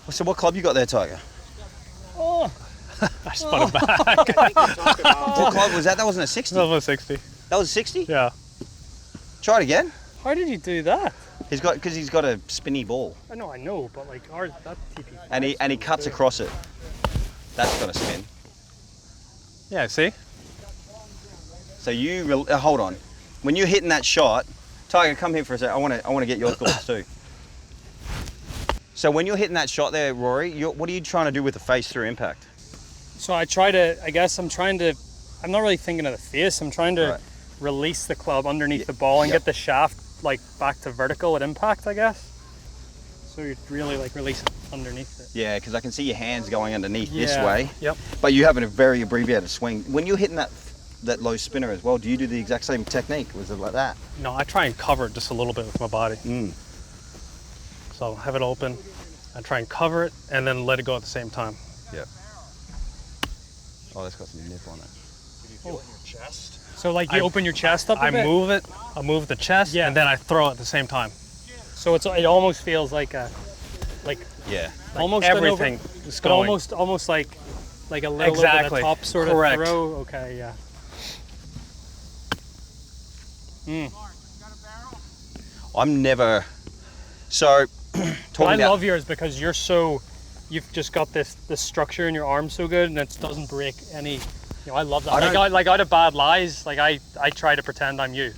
So what club you got there, Tiger? Oh, I spun it back. What club was that? That wasn't a 60. That was a 60. That was a 60? Yeah. Try it again. How did you do that? Because he's got a spinny ball. I know, but like ours, that TP. And he cuts across it. That's got to spin. Yeah, see? So you hold on. When you're hitting that shot, Tiger, come here for a sec. I want to get your thoughts too. So when you're hitting that shot there, Rory, what are you trying to do with the face through impact? So I'm not really thinking of the face. I'm trying to release the club underneath the ball and get the shaft like back to vertical at impact, I guess. So you're really like releasing underneath it. Yeah, because I can see your hands going underneath this way. Yep. But you have a very abbreviated swing. When you're hitting that low spinner as well, do you do the exact same technique? Was it like that? No, I try and cover it just a little bit with my body. So I'll have it open, I try and cover it, and then let it go at the same time. Yeah. Oh, that's got some nip on it. Did you feel it in your chest? So like you open your chest up a bit? I move the chest, and then I throw it at the same time. So it almost feels like almost everything is going. Almost like a little over the top sort of throw. Okay, yeah. I'm never so I love yours because you've just got this structure in your arm so good, and it doesn't break any. I love that. I had bad lies. Like I try to pretend I'm you.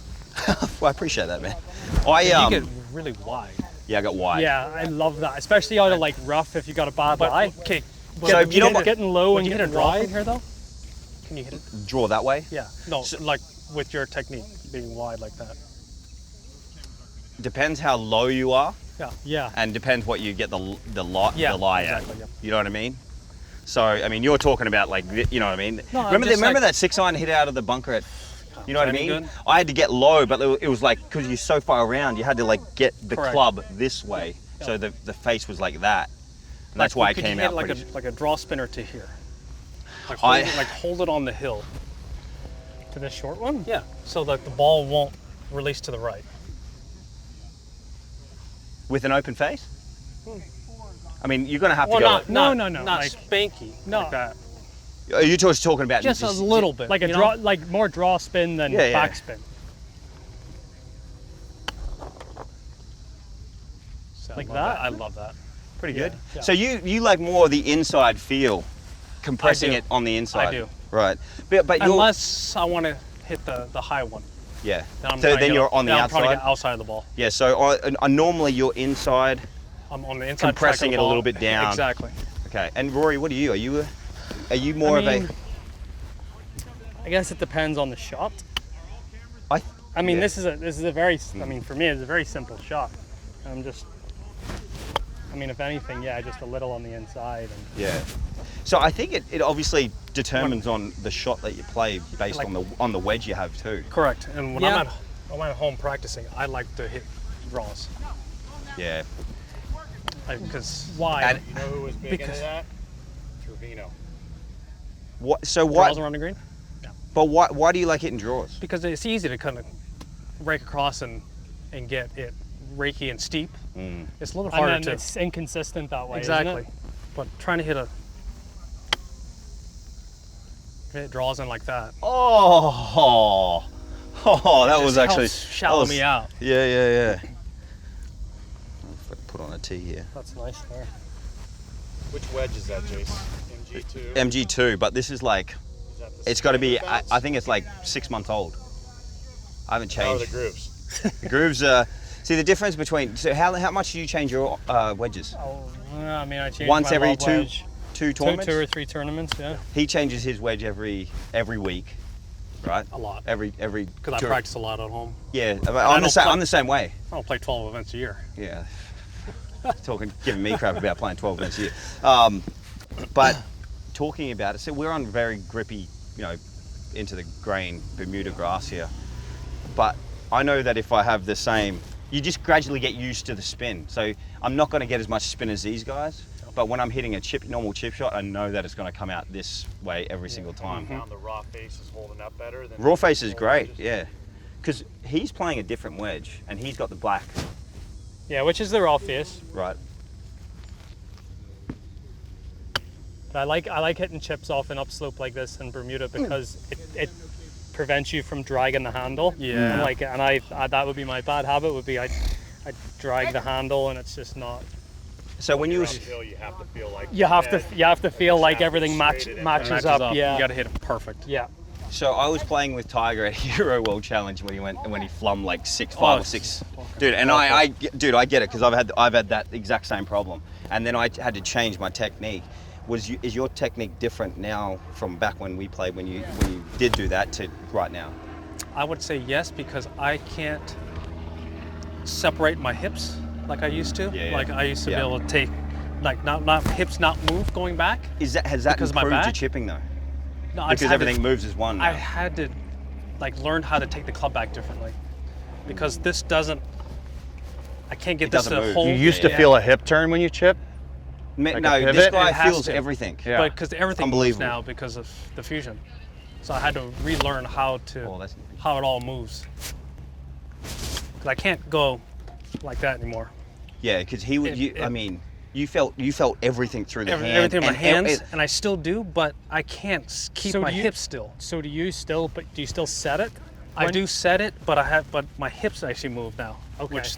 Well, I appreciate that, man. You get really wide. Yeah, I got wide. Yeah, I love that, especially out of like rough if you got a bad lie. Okay, so you know getting low and getting wide here though. Can you hit it? Draw that way? Yeah. No, like with your technique being wide like that. Depends how low you are. Yeah. And depends what you get the lie exactly, at. Yeah. You know what I mean? So I mean, you're talking about like, you know what I mean? No, remember that 6-iron hit out of the bunker at, you know what I mean? Good. I had to get low, but it was like, because you're so far around, you had to like get the club this way. Yeah. So the face was like that. And that's why I came out like a draw spinner to here. Hold it on the hill. To this short one? Yeah. So that the ball won't release to the right. With an open face? I mean, you're going to have to go... No. Not like, spanky. No. Like that. Are you just talking about... Just a little bit. Like a draw, like more draw spin than back spin. So like that? I love that. Pretty good. Yeah. So you like more of the inside feel, compressing it on the inside. I do. Right. But unless I want to hit the high one. Yeah. Then you're on the outside? I'm trying to get outside of the ball. Yeah, so normally you're inside. I'm on the inside. Compressing it a little bit down. Exactly. Okay. And Rory, what are you? Are you more of a... I guess it depends on the shot. I mean, this is a very, I mean, for me, it's a very simple shot. If anything, just a little on the inside. Yeah. So I think it obviously determines on the shot that you play based on the wedge you have too. Correct. And when I'm at home practicing, I like to hit draws. Yeah. Because why? You know who was big into that? Trevino. Draws around the green? Yeah. But why do you like hitting draws? Because it's easy to kind of rake across and get it rakey and steep. It's a little harder to... it's inconsistent that way, Exactly. isn't it? But trying to hit it draws in like that. Oh, that was actually... shallow me out. Yeah. If I can put on a tee here. That's nice there. Which wedge is that, Jason? MG2? MG2, but this is like... It's got to be... I think it's like 6 months old. I haven't changed. How are the grooves? The grooves are... See the difference between... So how much do you change your wedges? I change once my every lob wedge. two tournaments? Two or three tournaments, yeah. He changes his wedge every week, right? A lot. Every because I practice a lot at home. Yeah, I'm the same way. I don't play 12 events a year. Yeah. Giving me crap about playing 12 events a year. But talking about it, so we're on very grippy, into the grain Bermuda grass here. But I know that if I have the same, you just gradually get used to the spin. So I'm not going to get as much spin as these guys. But when I'm hitting a normal chip shot, I know that it's going to come out this way every single time. Found the raw face is holding up better than raw face is great, yeah. Because he's playing a different wedge, and he's got the black. Yeah, which is the raw face. Right. But I like hitting chips off an upslope like this in Bermuda because it prevents you from dragging the handle. Yeah. And I that would be my bad habit. Would be I drag the handle and it's just not. So when you Uphill, you have to feel like You have to feel like everything straight and matches up. Yeah. You got to hit it perfect. Yeah. So I was playing with Tiger at Hero World Challenge when he flummed like 5 or 6, dude. And I get it because I've had that exact same problem. And then I had to change my technique. Is your technique different now from back when we played when you did do that to right now? I would say yes, because I can't separate my hips like I used to. Yeah. Like I used to Yeah. be able to take, like not hips not move going back. Has that Because of my improved your back? chipping though? No, I just Because had to- everything moves as one now. I had to like learn how to take the club back differently, because this doesn't. I can't get It this doesn't to move. hold. You used to yeah. feel a hip turn when you chip? No, a this pivot? guy It has feels to. everything. Yeah. But because everything moves Unbelievable. now because of the fusion, so I had to relearn how Oh, that's how it all moves. Because I can't go like that anymore. yeah. Because he would. It- I mean, you felt everything through the hand. Everything in my and hands, and I still do, but I can't keep So my do you- hips still. So do you still set it? I When- do set it, but my hips actually move now, Okay. which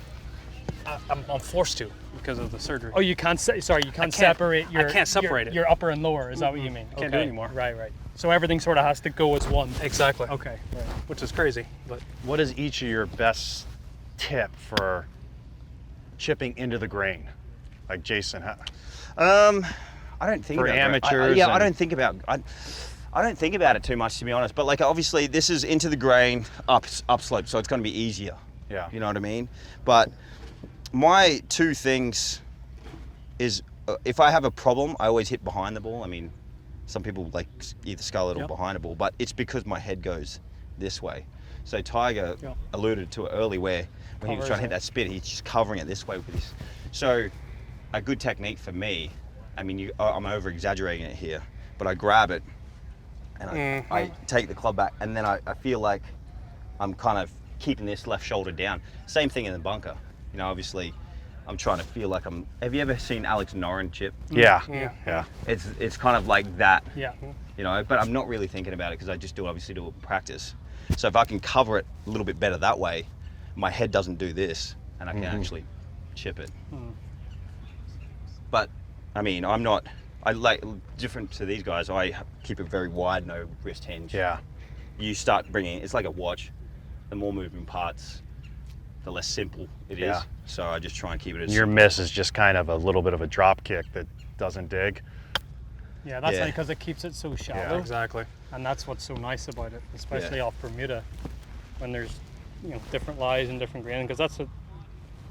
I'm forced to because of the surgery. Oh, you can't. You can't can't- separate your. I can't separate it. Your upper and lower. Is that what you mean? Can't do it anymore. Right. So everything sort of has to go as one. Exactly. Okay. Right. Which is crazy, but What is each of your best tip for chipping into the grain? Like Jason, I don't think For about amateurs I and- don't think about. I don't think about it too much, to be honest. But like, obviously, this is into the grain, upslope, so it's going to be easier. yeah. You know what I mean? But my two things is if I have a problem, I always hit behind the ball. I mean, some people like either skull it or Yep. behind the ball, but it's because my head goes this way. So Tiger Yep. alluded to it early where when he was Covers trying to hit it. that spin, he's just covering it this way with his. So a good technique for me, I mean, I'm over exaggerating it here, but I grab it and I take the club back, and then I feel like I'm kind of keeping this left shoulder down. Same thing in the bunker. You know, obviously, I'm trying to feel like I'm. Have you ever seen Alex Noren chip? Yeah. Yeah. Yeah. It's kind of like that. Yeah. You know, but I'm not really thinking about it because I just obviously do it in practice. So if I can cover it a little bit better that way, my head doesn't do this, and I can actually chip it. But I mean, I'm not. I like different to these guys. I keep it very wide, no wrist hinge. Yeah. You start bringing. It's like a watch. The more moving parts, the less simple it is. Yeah. So I just try and keep it as Your miss is just kind of a little bit of a drop kick that doesn't dig. Yeah. That's Yeah. because it keeps it so shallow. exactly. And that's what's so nice about it, especially off Bermuda, when there's different lies and different grain. Because that's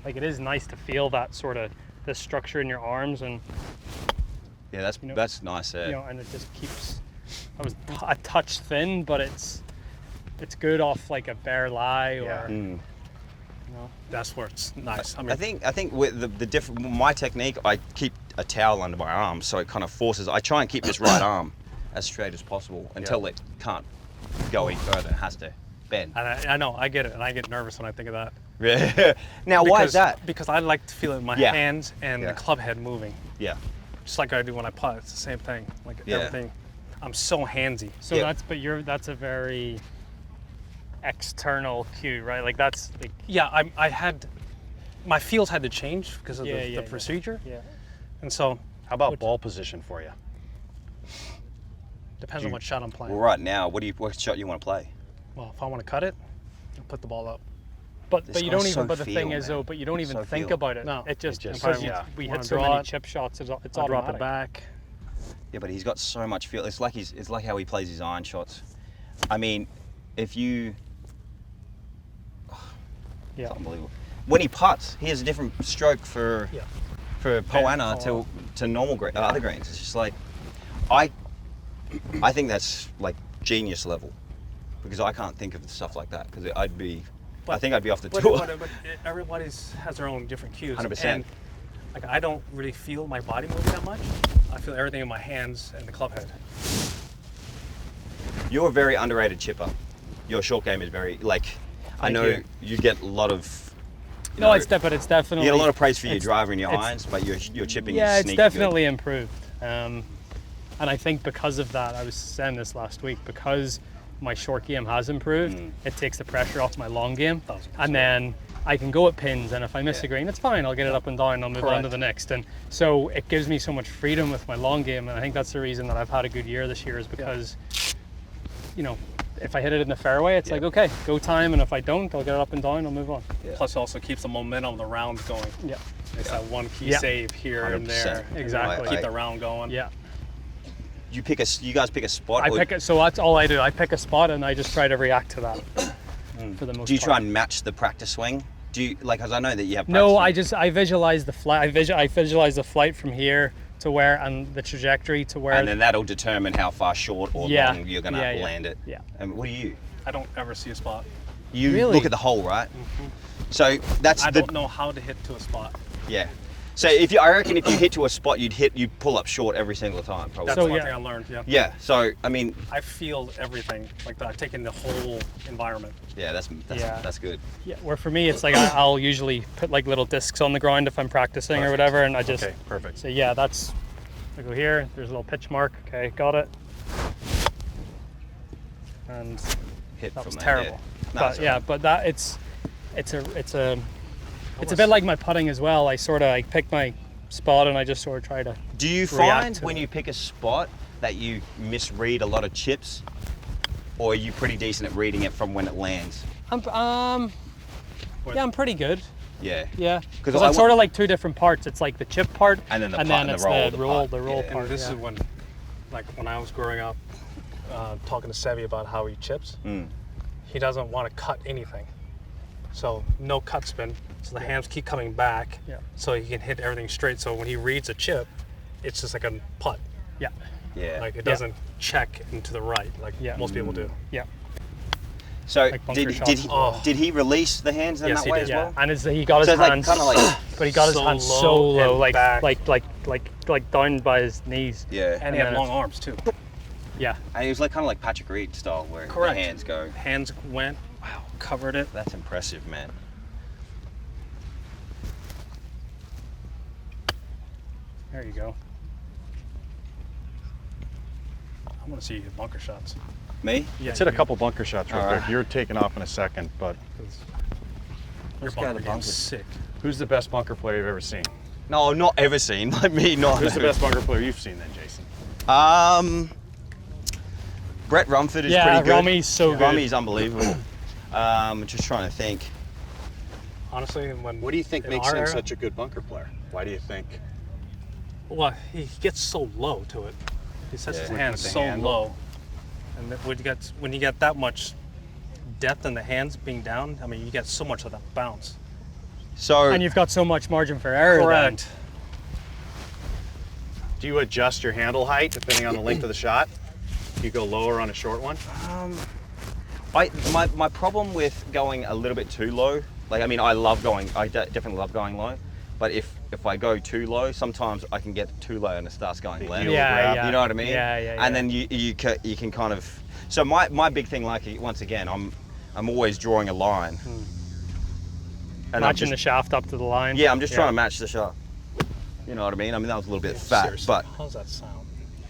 like it is nice to feel that sort of the structure in your arms, and Yeah, that's nice. and it just keeps. I was a touch thin, but it's good off like a bare lie or Yeah. That's where it's nice. I mean, I think with the different my technique, I keep a towel under my arm, so it kind of forces. I try and keep this right arm as straight as possible until it can't go any further. It has to bend. and I know, I get it, and I get nervous when I think of that. Yeah. Now, why is that? Because I like to feel it in my Yeah. hands and Yeah. the club head moving, Yeah. just like I do when I putt. It's the same thing. Like Yeah. everything, I'm so handsy. So Yeah. that's a very external cue, right? Like that's like Yeah, I had my feels had to change because of Yeah, the yeah. procedure, yeah. and so How about ball position for you? depends on what shot I'm playing. Well, right now, what shot you want to play? Well, if I want to cut it, I'll put the ball up. But This you guy's don't even. so but the thing feel, is man. though, but you don't even So think feel. about it. No, It just it just- because yeah. we Wanna hit so draw many it, chip shots. It's I'll drop automatic. it back. Yeah, but he's got so much feel. It's like how he plays his iron shots. I mean, if you, Yeah. it's unbelievable. When he putts, he has a different stroke for Yeah. Poana to normal other greens. It's just like, I think that's like genius level, because I can't think of stuff like that because I think I'd be off the tour. But everybody's has their own different cues. 100%. And like I don't really feel my body moving that much. I feel everything in my hands and the club head. You're a very underrated chipper. Your short game is very I Thank know you. you get a lot of. No, know, it's definitely. You get a lot of praise for your it's- driver and your it's- irons, but your chipping Yeah, is it's sneaky definitely improved. And I think because of that, I was saying this last week, because my short game has improved, it takes the pressure off my long game. 1000%. And then I can go at pins, and if I miss a green, it's fine. I'll get it up and down, and I'll move on to the next. And so it gives me so much freedom with my long game, and I think that's the reason that I've had a good year this year, is because, you know, if I hit it in the fairway, it's like, okay, go time, and if I don't, I'll get it up and down, I'll move on. Plus, it also keeps the momentum of the rounds going. Yeah. It's that one key save here and 100%. there. Exactly. Keep the round going. Yeah. You guys pick a spot. I pick it, so that's all I do. I pick a spot and I just try to react to that for the most part. Do you try and match the practice swing? Do you, like, because I know that you have practice No, swing. I visualize the flight. I visualize the flight from here to where, and the trajectory to where. And then that'll determine how far short or long you're going to land it. Yeah. And what do you? I don't ever see a spot. You Really? look at the hole, right? So that's I don't know how to hit to a spot. Yeah. So I reckon if you hit to a spot, you'd pull up short every single time, probably. That's So, one yeah. thing I learned. Yeah. Yeah. So I mean, I feel everything like that. I take in the whole environment. yeah, that's good. Yeah, where for me it's like I'll usually put like little discs on the ground if I'm practicing or whatever, and I just Okay, perfect. say, yeah, that's. I go here. There's a little pitch mark. Okay, got it. And Hit that from was there, terrible. yeah. No, But it's yeah, but that it's a bit like my putting as well. I pick my spot and I just sort of try to. Do you react find to when it. you pick a spot that you misread a lot of chips, or are you pretty decent at reading it from when it lands? I'm pretty good. Yeah. Yeah, 'Cause because I it's sort of like two different parts. It's like the chip part, And then the putt and the it's roll, the the roll, putt. the roll Yeah. part. And this yeah. is when I was growing up, talking to Sevi about how he chips. He doesn't want to cut anything, so no cut spin. So the hands keep coming back, Yeah. so he can hit everything straight. So when he reads a chip, it's just like a putt. Yeah, Yeah. Like it doesn't check into the right like Yeah. most people do. yeah, So Like bunker did shots. he release the hands in Yes, that he way did. as yeah. well? And he got his So it's like hands, kind of like but he got his so hands low so low, and like back. down by his knees. yeah. And he had then long it's- arms too. Yeah, And he was like kind of like Patrick Reed style, where Correct. the hands go. Hands went, wow, covered it. That's impressive, man. there you go. I want to see you hit bunker shots. Me? Yeah, Let's hit a couple bunker shots real All quick. right. You're taking off in a second, but Your Let's go to bunker the game's bunkers. sick. who's the best bunker player you've ever seen? No, not ever seen. Like me, not. Who's the best bunker player you've seen then, Jason? Brett Rumford is Yeah, pretty good. Rummy's so good. Rummy's unbelievable. Just trying to think. Honestly, when What do you think in makes our him era- such a good bunker player? Why do you think? Well, he gets so low to it. He sets his Yeah. hands With the so handle. low, and when you get that much depth in the hands being down, I mean, you get so much of that bounce. So And you've got so much margin for error. then. Correct. Do you adjust your handle height depending on the length of the shot? Do you go lower on a short one? my problem with going a little bit too low, like I mean, I definitely love going low, but if I go too low, sometimes I can get too low and it starts going left. heel Yeah, grab. yeah. You know what I mean? Yeah. And then you can kind of. So my big thing, like once again, I'm always drawing a line. And I'm matching the just, shaft up to the line. yeah, I'm just trying to match the shot. You know what I mean? I mean that was a little bit fat, Seriously, but how's that sound?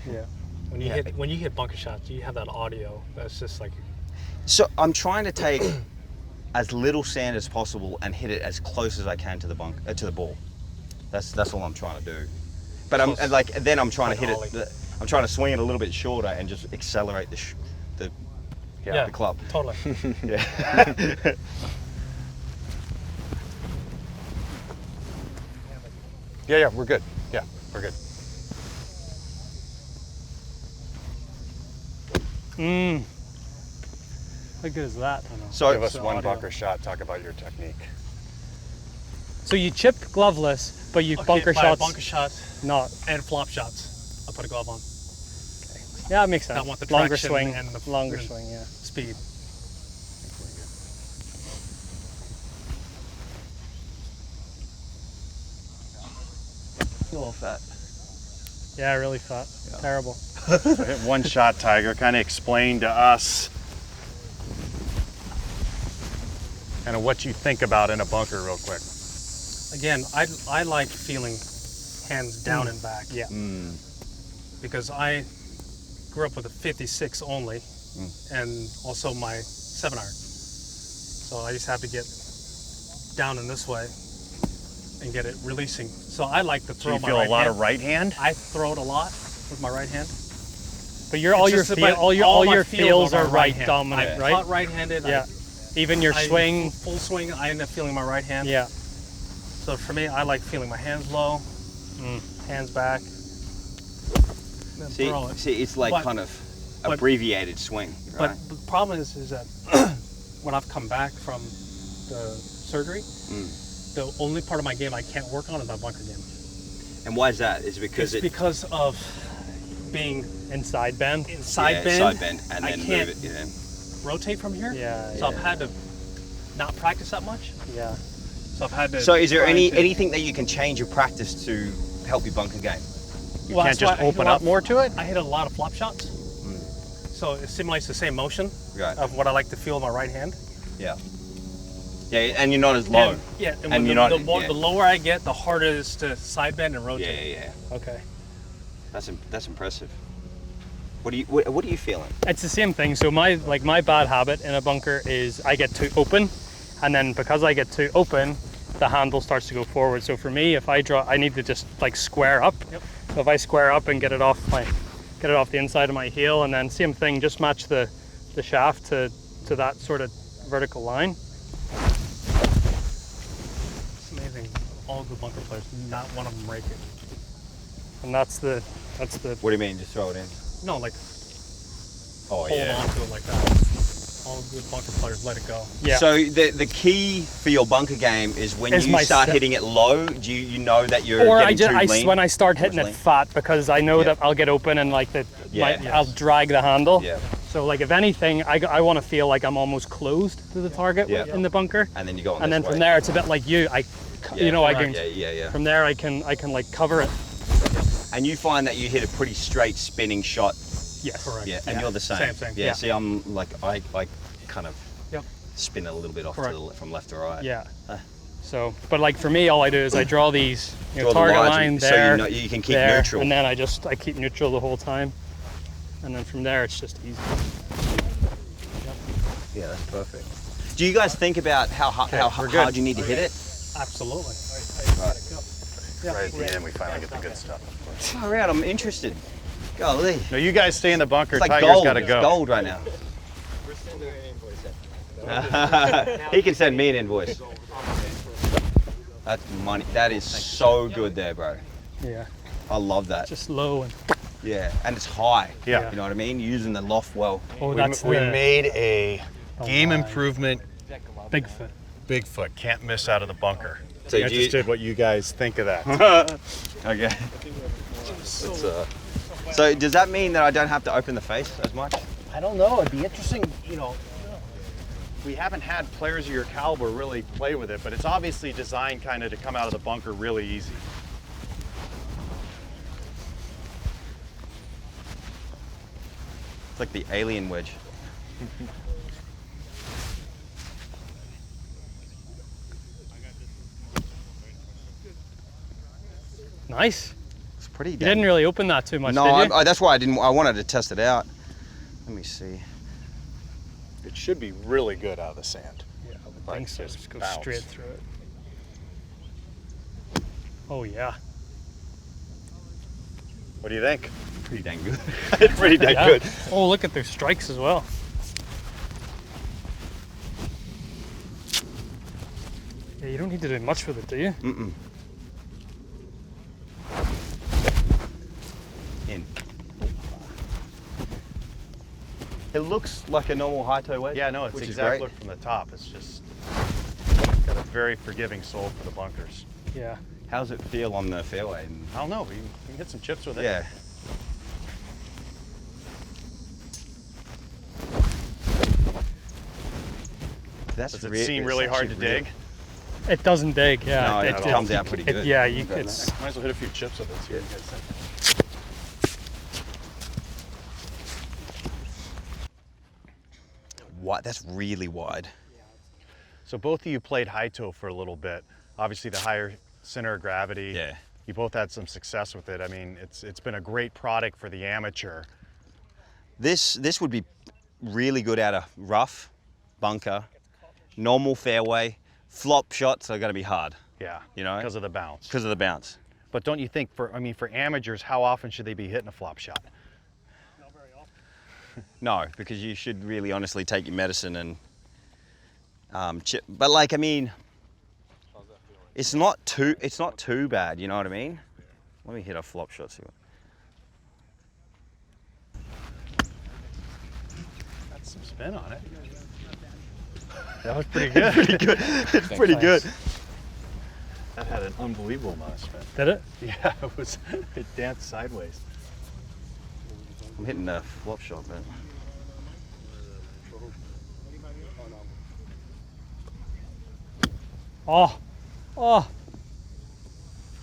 Yeah. When you hit bunker shots, you have that audio that's just like so I'm trying to take as little sand as possible and hit it as close as I can to the ball. That's all I'm trying to do. But I'm Close. like then I'm trying to Like hit an it. I'm trying to swing it a little bit shorter and just accelerate the club. totally. Yeah. Yeah, we're good. Yeah, we're good. How good is that? So Give us So one audio. bunker shot. Talk about your technique. So you chip gloveless, but you bunker by shots bunker shot not. and flop shots. I'll put a glove on. Yeah, that makes sense. I want the longer traction swing and the longer and swing. Yeah. speed. a little fat. Yeah, really fat. Terrible. So hit one shot, Tiger. Kind of explain to us kind of what you think about in a bunker real quick. Again, I like feeling hands down and back. Yeah. because I grew up with a 56 only, and also my 7-iron. So I just have to get down in this way and get it releasing. So I like to So throw you my feel right a lot hand. of right hand? I throw it a lot with my right hand. But all It's your just about- all my your feels are my right hand. dominant, I right? putt right-handed. Yeah. Even your swing. Full swing, I end up feeling my right hand. Yeah. So for me, I like feeling my hands low, hands back. Then throw it. See, it's like But- kind of but- abbreviated swing, right? But the problem is that when I've come back from the surgery, the only part of my game I can't work on is my bunker game. And why is that? Is it because It's because of being Inside bend. side bend. side bend, and I then can't move it. Yeah. rotate from here. Yeah, So I've had to not practice that much. Yeah. So I've had to. So is there try to- anything that you can change your practice to help your bunker game? You Well, can't that's why just I hit a open lot up of- more to it? I hit a lot of flop shots. So it simulates the same motion Right. of what I like to feel in my right hand. Yeah. Yeah, and you're not as low. And, yeah, and, And when you're the, not- the, more, yeah. the lower I get, the harder it is to side bend and Yeah, rotate. yeah. Okay. That's impressive. What are you feeling? It's the same thing. So my bad habit in a bunker is I get too open, and then because I get too open, the handle starts to go forward. So for me, if I draw, I need to just like square up. Yep. So if I square up and get it off the inside of my heel, and then same thing, just match the shaft to that sort of vertical line. It's amazing. All good bunker players, not one of them rake it. And that's the What do you mean? Just throw it in? No, like Oh hold on to it like that. All good bunker players let it go. yeah. So the key for your bunker game is when Is you my start step. hitting it low. Do you know that you're Or getting too lean? when I start hitting Too it lean? fat, because I know Yeah. that I'll get open and like Yeah. I'll drag the handle. Yeah. So like if anything, I want to feel like I'm almost closed to the target Yeah. in the bunker. And then you go on And this then from way. there, it's a bit like you. I can. Yeah. From there, I can like cover it. And you find that you hit a pretty straight spinning shot. Yes. Correct. Yeah. And you're the same. Same. Yeah. Yeah. See, I'm like I kind of Yep. spin a little bit off Correct. from left to right. Yeah. So, but like for me, all I do is I draw these Draw the target lines line so there. you know you can keep there, neutral. And then I keep neutral the whole time. And then from there, it's just easy. Yeah, that's perfect. Do you guys think about how we're good. hard you need to hit it? Absolutely. Right at the end, we finally get the good stuff. All right, I'm interested. Golly. No, you guys stay in the bunker. It's like Tiger's gold. got to It's go. gold right now. He can send me an invoice. That's money. That is so good there, bro. Yeah. I love that. Just low and. Yeah, and it's high. Yeah. You know what I mean? Using the loft well. Oh, that's we the made a game line. improvement Bigfoot. Bigfoot. Can't miss out of the bunker. So Be do you- interested what you guys think of that. Okay. So does that mean that I don't have to open the face as much? I don't know. It'd be interesting, we haven't had players of your caliber really play with it, but it's obviously designed kind of to come out of the bunker really easy. It's like the alien wedge. Nice. It's pretty. You didn't really open that too much, No, did you? that's why I didn't. I wanted to test it out. Let me see. It should be really good out of the sand. Yeah, I would Like think so. just Just go bounce. straight through it. Oh yeah. What do you think? Pretty dang good. It's pretty dang Yeah. good. Oh, look at those strikes as well. Yeah, you don't need to do much with it, do you? Mm-mm. In. It looks like a normal high toe wedge. Yeah, no, it's which the is exact great. look from the top. It's just got a very forgiving soul for the bunkers. Yeah. How's it feel on the fairway? I don't know. You can get some chips with it. Yeah. Does it seem really hard to dig? It doesn't dig. Yeah. No, it comes out pretty good. Yeah, Okay, it's. Might as well hit a few chips with it. See what you guys think. What? That's really wide. So both of you played high toe for a little bit. Obviously, the higher center of gravity. Yeah. you both had some success with it. I mean, it's been a great product for the amateur. This would be really good out of rough, bunker, normal fairway. Flop shots are going to be hard. Yeah, You know? because of the bounce. Because of the bounce. But don't you think, for amateurs, how often should they be hitting a flop shot? Not very often. No, because you should really honestly take your medicine and chip. But like, I mean, it's not too bad. You know what I mean? Let me hit a flop shot. See what. That's some spin on it. That was pretty good. Pretty good. It's pretty good. That had an unbelievable amount of spin. Did it? Yeah, it danced sideways. I'm hitting a flop shot, but. Oh, oh,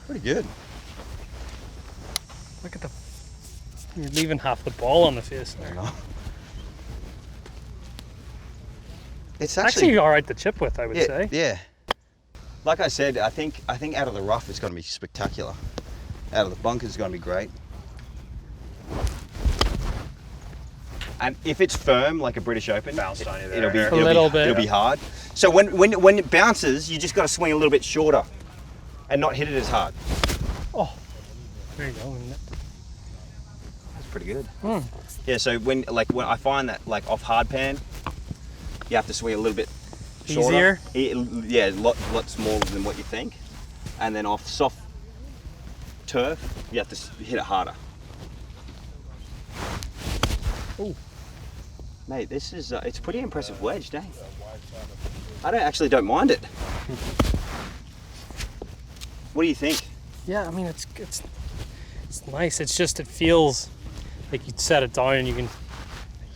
Pretty good. look at the, you're leaving half the ball on the face there. No. It's Actually all right to chip with, I would say. Yeah. Like I said, I think out of the rough it's going to be spectacular. Out of the bunker it's going to be great. And if it's firm like a British Open, Bounced on you there. it'll be A little bit. It'll be hard. So when it bounces, you just got to swing a little bit shorter, and not hit it as hard. Oh, there you go. That's pretty good. Yeah. So when I find that like off hard pan, you have to swing a little bit shorter. Yeah, lots more than what you think. And then off soft turf, you have to hit it harder. Oh, Mate, this is it's a pretty impressive wedge, dang. I don't mind it. What do you think? yeah. I mean, it's nice. It's just, it feels like you set it down and you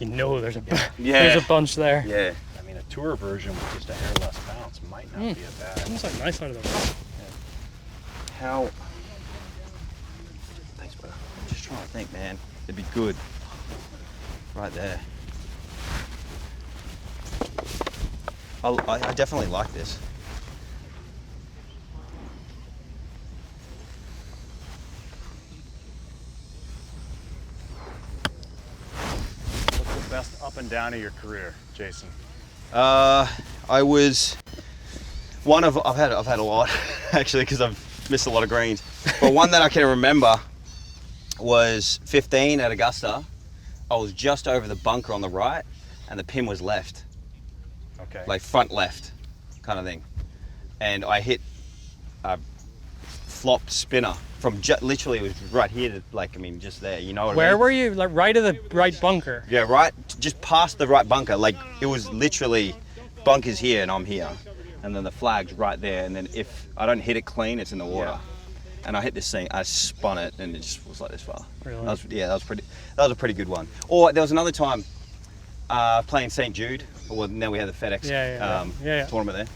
know there's a there's a bunch there. Yeah. I mean, a tour version with just a hair less bounce might not be a bad. Seems like nice out of the rough. How? Thanks, brother. I'm just trying to think, man. It'd be good. Right there. I definitely like this. What's the best up and down of your career, Jason? I was I've had a lot actually, because I've missed a lot of greens. But one that I can remember was 15 at Augusta. I was just over the bunker on the right, and the pin was left, Okay. like front left, kind of thing. And I hit a flop spinner from literally, it was right here to, like, I mean, just there. You know what I mean? Where were you? Like right of the right bunker. Yeah, right, just past the right bunker. Like, it was literally bunkers here and I'm here. And then the flag's right there. And then if I don't hit it clean, it's in the water. Yeah. And I hit this thing, I spun it, and it just was like this far. Really? That was a pretty good one. Or there was another time playing St. Jude. Well, now we have the FedEx Yeah. tournament there.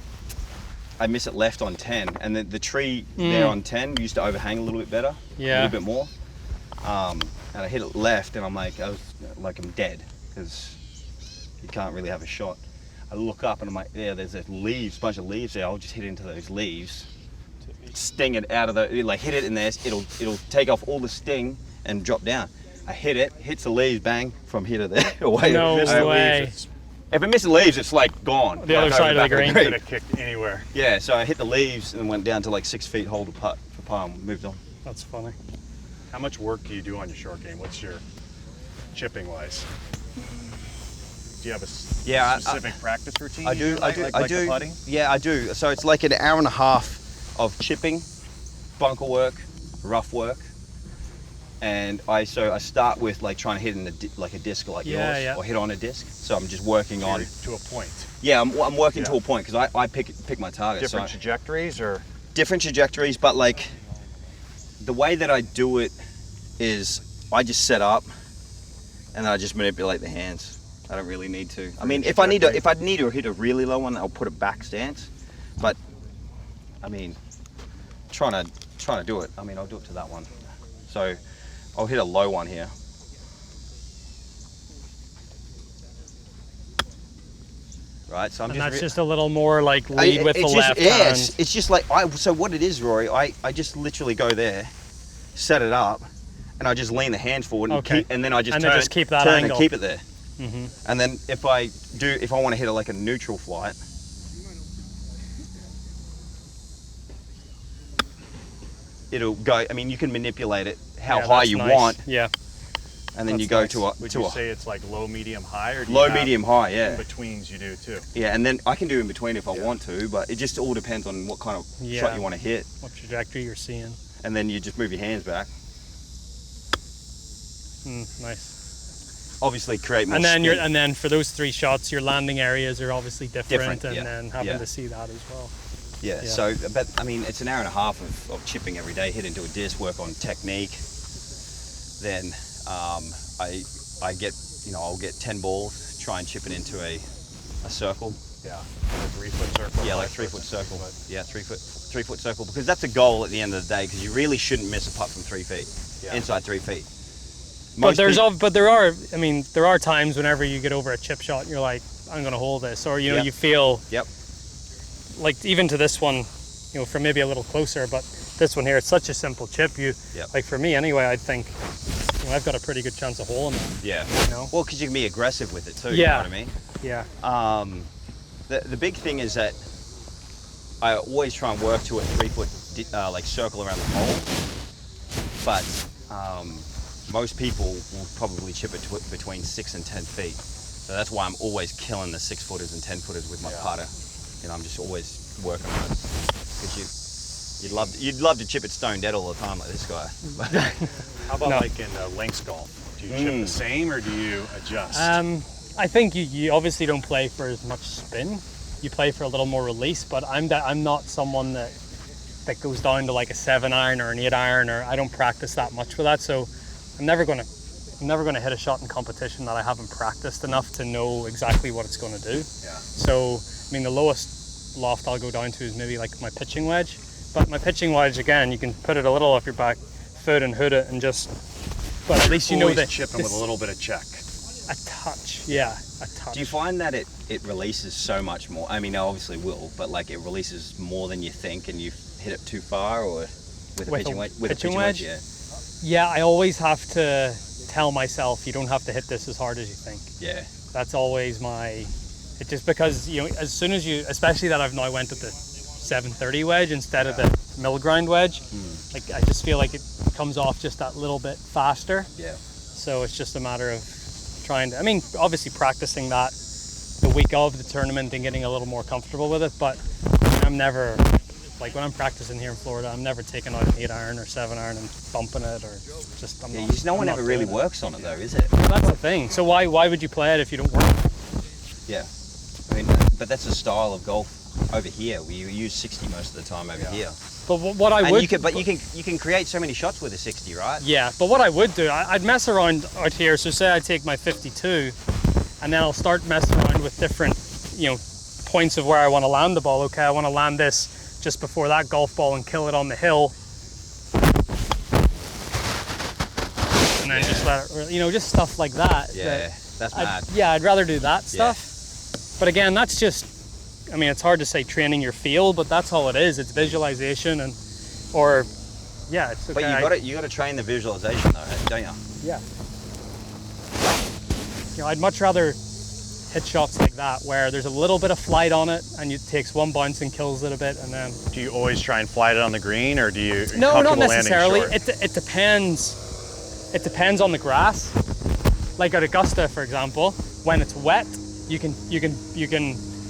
I miss it left on 10, and the tree there on 10 used to overhang a little bit better, a Yeah. little bit more. And I hit it left, and I'm dead, because you can't really have a shot. I look up, and I'm like, yeah, there's a bunch of leaves there. I'll just hit into those leaves, sting it out of hit it in there. It'll take off all the sting and drop down. I hit it, hits the leaves, bang, from here to there. Away. No Missed the way. leaves, If it misses leaves, it's like gone. The other Like, side over of the back green. could have kicked anywhere. Yeah, so I hit the leaves and went down to like 6 feet, hold a putt for par, and moved on. That's funny. How much work do you do on your short game? What's your chipping wise? Do you have a specific practice routine? I you do. like the do. putting? Yeah, I do. So it's like an hour and a half of chipping, bunker work, rough work, and I start with like trying to hit in like a disc like yours, or hit on a disc. So I'm just working on to a point. Yeah, I'm working to a point, because I pick my targets. Different trajectories or different trajectories, but like the way that I do it is I just set up and then I just manipulate the hands. I don't really need to. I mean, if I need to hit a really low one, I'll put a back stance. But I mean, trying to do it. I mean, I'll do it to that one. So I'll hit a low one here. right? So I'm And just that's just a little more like lead with the it's left just, hand. it's just like so what it is, Rory, I just literally go there, set it up, and I just lean the hand forward and Okay. keep, and then I just And turn, then just keep that turn angle. and keep it there. Mm-hmm. And then if I want to hit it like a neutral flight, it'll go. I mean, you can manipulate it how high that's you nice. want, Yeah. and then That's you go nice. to a Would to you a say it's like low, medium, high, or do low, you have medium, high. Yeah, in-betweens you do too? yeah, and then I can do in between if I want to, but it just all depends on what kind of shot you want to hit, What trajectory you're seeing. and then you just move your hands back. Nice. Obviously, create more. And then speed. and then for those 3 shots, your landing areas are obviously different, and yeah. then having Yeah. to see that as well. Yeah, Yeah. so, but I mean, it's an hour and a half of chipping every day, hit into a disc, work on technique. Then I get, I'll get 10 balls, try and chip it into a circle. Yeah, a 3-foot circle. Yeah, like 3-foot circle. Yeah, 3-foot circle, because that's a goal at the end of the day, because you really shouldn't miss a putt from 3 feet, inside 3 feet. But there are times whenever you get over a chip shot and you're like, I'm going to hold this, or Yep. you feel Yep. like even to this one, from maybe a little closer, but this one here, it's such a simple chip. Yep. Like for me anyway, I think I've got a pretty good chance of holding that. Yeah. know? Well, because you can be aggressive with it too. You know what I mean? Yeah. The big thing is that I always try and work to a 3-foot like circle around the hole, but most people will probably chip it between 6 and 10 feet. So that's why I'm always killing the 6-footers and 10-footers with my putter. I'm just always working on it. Because you'd love to chip it stone dead all the time like this guy. How about like in links golf? Do you chip the same or do you adjust? I think you obviously don't play for as much spin. You play for a little more release, but I'm not someone that goes down to like a 7-iron or an 8-iron, or I don't practice that much with that. So I'm never gonna hit a shot in competition that I haven't practiced enough to know exactly what it's gonna do. Yeah. So I mean, the lowest loft I'll go down to is maybe like my pitching wedge. But my pitching wedge, again, you can put it a little off your back foot and hood it and just. But at least you know that chipping with a little bit of check. A touch, yeah, a touch. Do you find that it releases so much more? I mean, it obviously will, but like it releases more than you think, and you hit it too far, or with a pitching wedge? With a pitching wedge, yeah. Yeah, I always have to tell myself you don't have to hit this as hard as you think. Yeah. That's always it just because as soon as you, especially that I've now went with the 730 wedge instead of the mill grind wedge, like I just feel like it comes off just that little bit faster. Yeah. So it's just a matter of trying to, obviously practicing that the week of the tournament and getting a little more comfortable with it, but I'm never, like when I'm practicing here in Florida, I'm never taking out an 8-iron or 7-iron and bumping it, or just, no one ever really works on it though, is it? Well, that's the thing. So why would you play it if you don't work? Yeah. I mean, but that's a style of golf over here. We use 60 most of the time over here. But what I And would, you can create so many shots with a 60, right? yeah. But what I would do, I'd mess around out here. So say I take my 52, and then I'll start messing around with different, points of where I want to land the ball. Okay, I want to land this just before that golf ball and kill it on the hill, and then just let it, just stuff like that. Yeah, that's mad. I'd rather do that stuff. But again, that's just, it's hard to say training your feel, but that's all it is. It's visualization it's okay. But you got to train the visualization though, don't you? Yeah. I'd much rather hit shots like that where there's a little bit of flight on it and it takes one bounce and kills it a bit, and then. Do you always try and fly it on the green, or do you? No, not necessarily. Landing It depends. It depends on the grass. Like at Augusta, for example, when it's wet, you can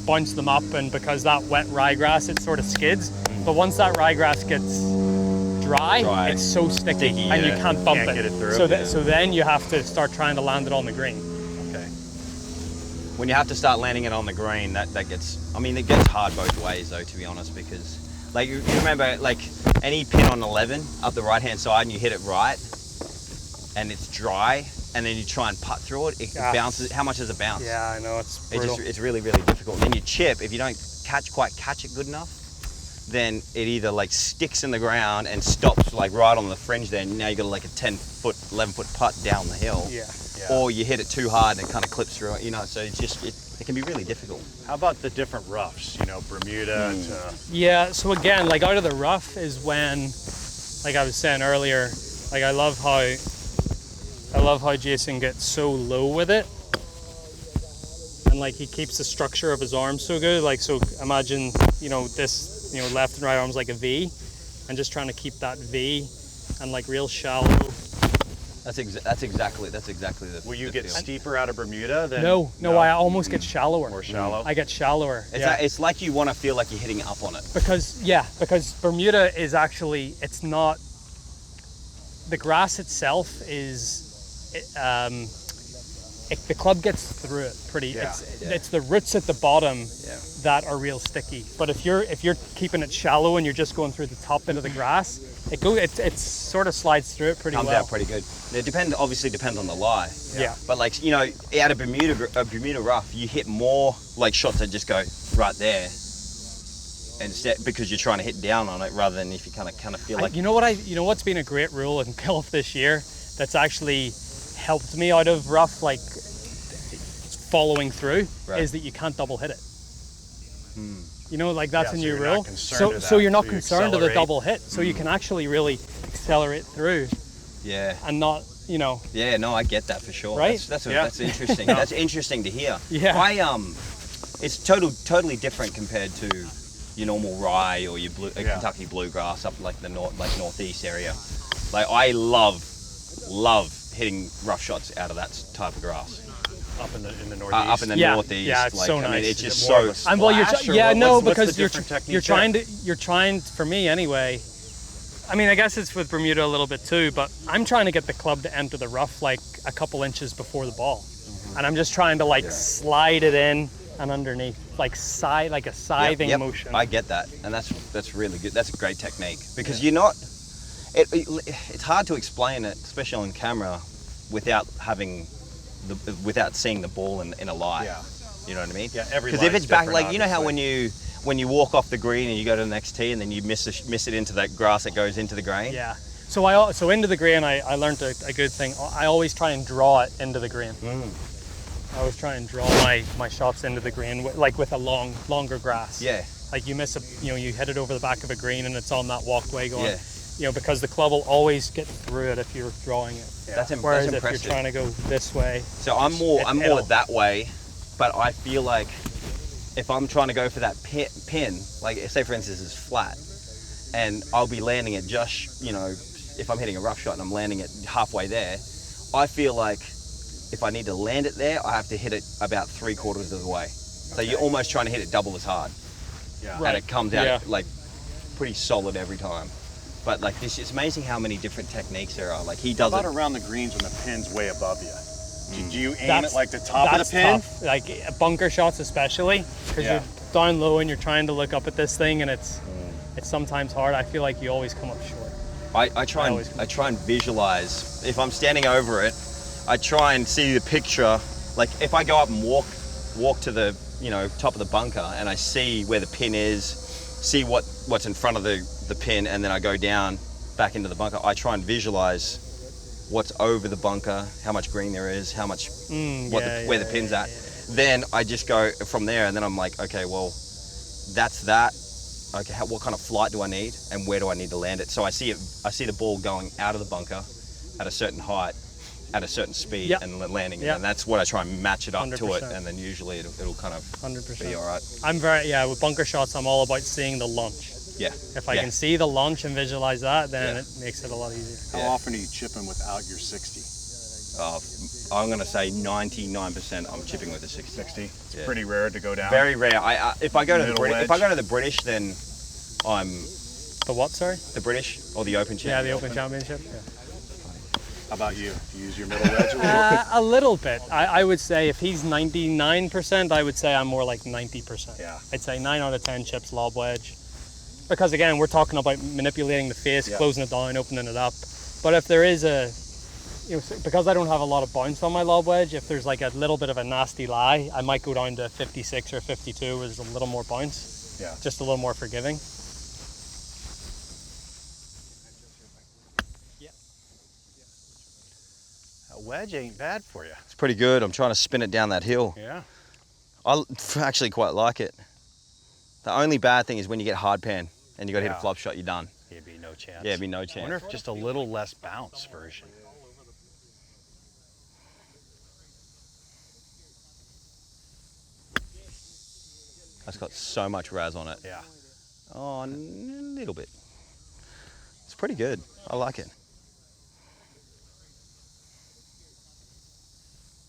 bounce them up, and because that wet ryegrass, it sort of skids. But once that ryegrass gets dry, it's so sticky, and you can't bump it. Get it through. So then you have to start trying to land it on the green. Okay. When you have to start landing it on the green, that gets, it gets hard both ways though, to be honest, because like you remember like any pin on 11 up the right hand side and you hit it right and it's dry, and then you try and putt through it, it bounces. How much does it bounce? Yeah, I know, it's brutal. It's really, really difficult. Then you chip, if you don't quite catch it good enough, then it either like sticks in the ground and stops like right on the fringe there, and now you got like a 10-foot, 11-foot putt down the hill. Yeah. or you hit it too hard and it kind of clips through it, you know, so it's just, it can be really difficult. How about the different roughs, you know, Bermuda to... Yeah, so again, like out of the rough is when, like I was saying earlier, like I love how Jason gets so low with it. And like he keeps the structure of his arms so good. Like, so imagine, you know, this, you know, left and right arms like a V, and just trying to keep that V and like real shallow. That's exactly the. Will you the get feel. steeper out of Bermuda than... No, I almost get shallower. More shallow? I get shallower. It's like you want to feel like you're hitting up on it. Because Bermuda is actually, it's not, the grass itself is, the club gets through it pretty. Yeah. It's the roots at the bottom that are real sticky. But if you're keeping it shallow and you're just going through the top end of the grass, it sort of slides through it pretty Comes well. out pretty good. It obviously depends on the lie. Yeah. But like, you know, out of Bermuda rough, you hit more like shots that just go right there, instead, because you're trying to hit down on it rather than if you kind of feel like. You know what's been a great rule in golf this year that's actually helped me out of rough, like following through, is that you can't double hit it. You know, like that's a new rule. So you're not concerned of the double hit. So you can actually really accelerate through. Yeah. And not, you know. Yeah, no, I get that for sure. Right? That's interesting. That's interesting to hear. Yeah. It's totally different compared to your normal rye or your Kentucky bluegrass up like the northeast area. Like I love hitting rough shots out of that type of grass. Up in the northeast. Up in the northeast. Yeah, it's so nice. I mean, it's just more so. of a because technique you're trying for me anyway. I mean, I guess it's with Bermuda a little bit too, but I'm trying to get the club to enter the rough like a couple inches before the ball, and I'm just trying to slide it in and underneath, like a scything motion. I get that, and that's really good. That's a great technique because you're not. It's hard to explain it, especially on camera, without seeing the ball in a lie. Yeah. You know what I mean? Yeah. Every because if it's back, like you know how when you walk off the green and you go to the next tee and then you miss it into that grass that goes into the green. Yeah. So into the green, I learned a good thing. I always try and draw it into the green. I always try and draw my shots into the green, with a longer grass. Yeah. Like you you hit it over the back of a green and it's on that walkway going. Yeah. You know, because the club will always get through it if you're drawing it. Yeah. That's Whereas impressive. if you're trying to go this way. So I'm more that way, but I feel like if I'm trying to go for that pin, like say for instance it's flat, and I'll be landing it just, you know, if I'm hitting a rough shot and I'm landing it halfway there, I feel like if I need to land it there, I have to hit it about 3/4 of the way. So you're almost trying to hit it double as hard. Yeah. Right. And it comes out like pretty solid every time. But like it's amazing how many different techniques there are. Like he does How it. about around the greens when the pin's way above you? Do you aim That's- at like the top of the pin? Tough. Like bunker shots especially, because you're down low and you're trying to look up at this thing, and it's sometimes hard. I feel like you always come up short. I try and visualize. If I'm standing over it, I try and see the picture. Like if I go up and walk to the top of the bunker and I see where the pin is, see what's in front of the pin, and then I go down back into the bunker. I try and visualize what's over the bunker, how much green there is, how much where the pin's at. Then I just go from there, and then I'm like, okay, well, that's that. Okay, what kind of flight do I need, and where do I need to land it? So I see the ball going out of the bunker at a certain height, at a certain speed, and landing it. And that's what I try and match it up 100%. To it, and then usually it'll kind of 100%. be all right. I'm with bunker shots, I'm all about seeing the launch. Yeah. If I can see the launch and visualize that, then it makes it a lot easier. How often are you chipping without your 60? I'm going to say 99% I'm chipping with a 60. It's pretty rare to go down. Very rare. If I go to the British, then I'm the what? Sorry. The British or the Open Championship. Yeah, the Open Championship. Yeah. How about you? Do you use your middle wedge? A little bit. I would say if he's 99%, I would say I'm more like 90%. Yeah. I'd say 9 out of 10 chips lob wedge. Because again, we're talking about manipulating the face, closing it down, opening it up. But if there is because I don't have a lot of bounce on my lob wedge, if there's like a little bit of a nasty lie, I might go down to 56 or 52 where there's a little more bounce. Yeah. Just a little more forgiving. A wedge ain't bad for you. It's pretty good. I'm trying to spin it down that hill. Yeah. I actually quite like it. The only bad thing is when you get hard pan and you got to hit Yeah. a flop shot, you're done. It'd be no chance. Yeah, it'd be no I wonder chance. if just a little less bounce version. That's got so much raz on it. Yeah. Oh, a little bit. It's pretty good. I like it.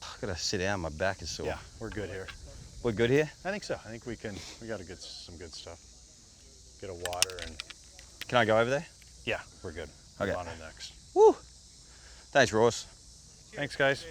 I gotta sit down. My back is sore. Yeah, we're good here. We're good here. I think so. I think we got some good stuff. Get a water and Can I go over there? yeah, we're good. Okay. Move on to the next. Woo! Thanks, Ross. Thanks, guys.